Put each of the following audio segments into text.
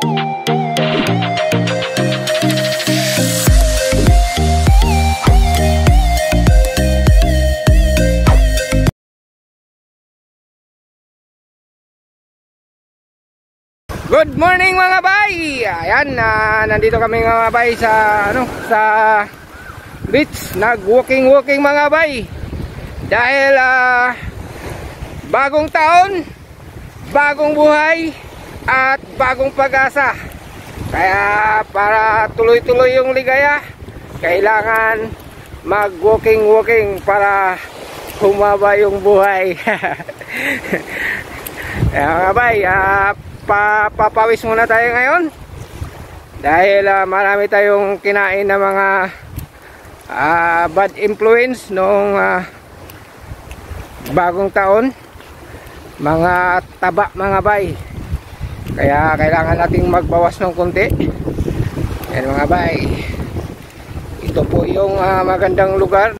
Good morning mga bay. Ayan, nandito kami mga bay sa sa beach, nag-walking mga bay. Dahil bagong taon, bagong buhay at bagong pag-asa. Kaya para tuloy-tuloy yung ligaya, kailangan mag-walking para humaba yung buhay. Ayan mga bay, papawis muna tayo ngayon dahil marami tayong kinain na mga bad influence nung bagong taon, mga taba mga bay, kaya kailangan nating magbawas ng konti. Yan mga bay, ito po yung magandang lugar.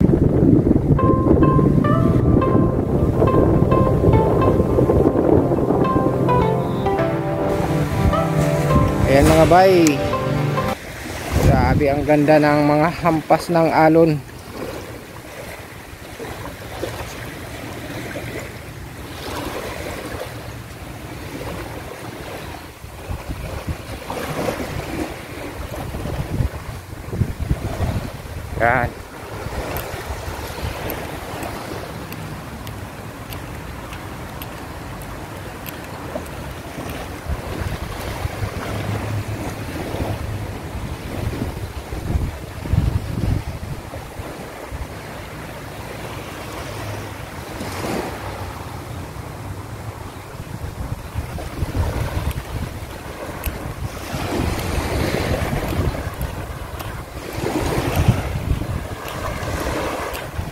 Ayan mga bay, grabe ang ganda ng mga hampas ng alon. Yan.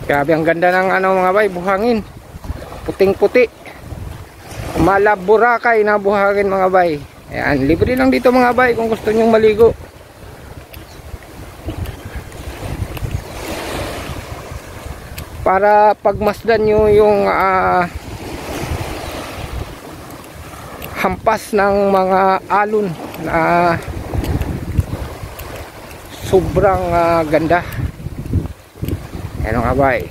Grabe ang ganda ng mga bay, buhangin. Puting-puti. Malaburakay na buhangin mga bay. Ayan, libre lang dito mga bay kung gusto nyong maligo. Para pagmasdan nyo yung hampas ng mga alon na sobrang ganda. Ano nga ba eh?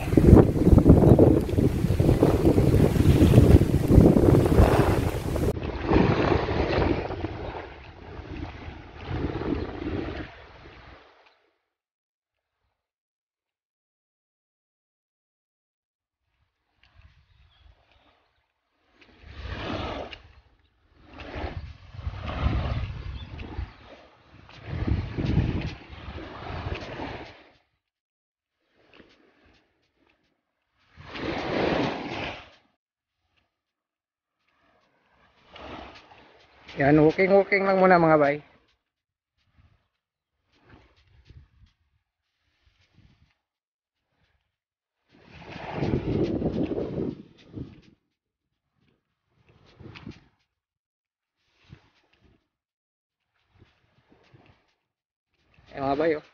Yan, walking lang muna mga bay. Yan mga bay, oh.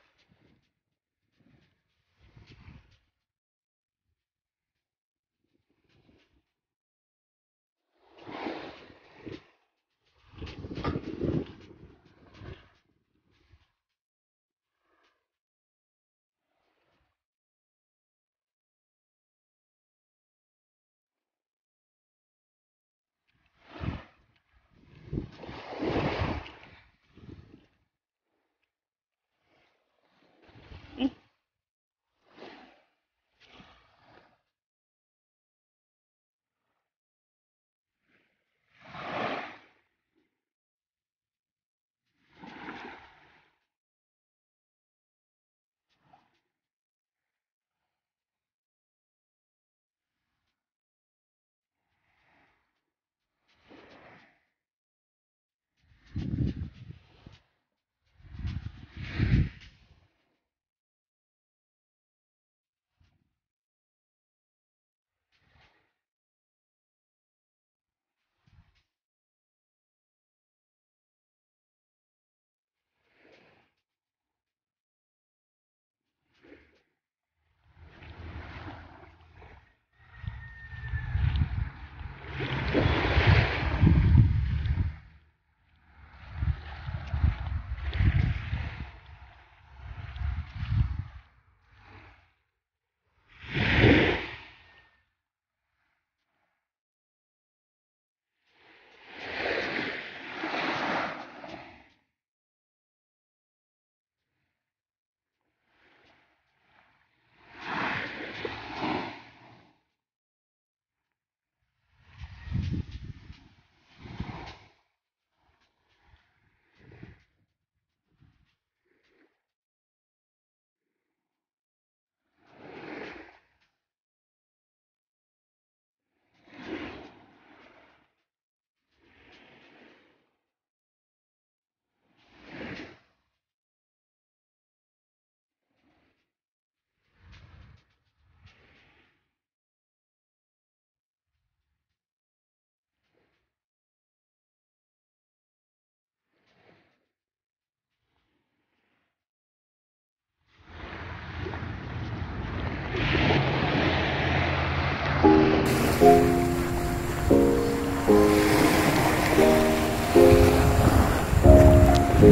Wow!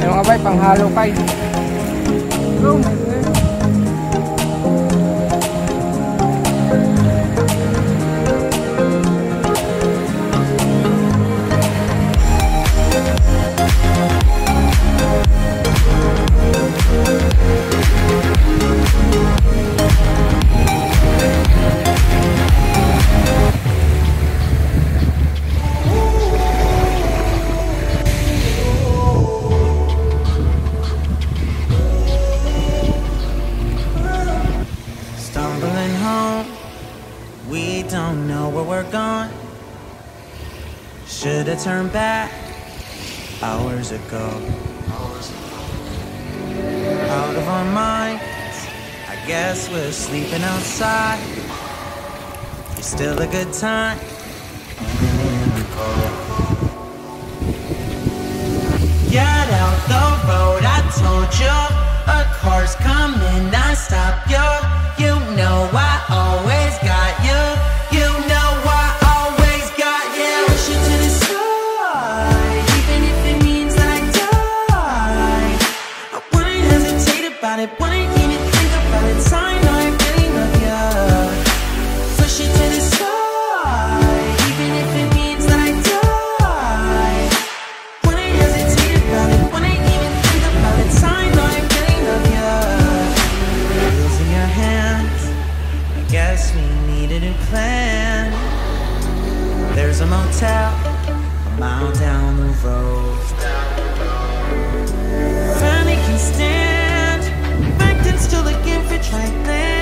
Ay mga bay, panghalo kay. Oh my God. Don't know where we're gone. Should've turned back hours ago. Out of our minds, I guess we're sleeping outside. It's still a good time. Get out the road, I told you. A car's coming, I stop you. You know I always got you. You know I always got you. Push you to the side, even if it means that I die. I wouldn't hesitate about it, wouldn't even think about it. I know I really love you. Push you to the side, even if it means that I die. Wouldn't hesitate about it, wouldn't even think about it. I know I really love you. Wheels in your hands, I guess we need a new plan. There's a motel a mile down the road. Family can stand, back then still looking for track land.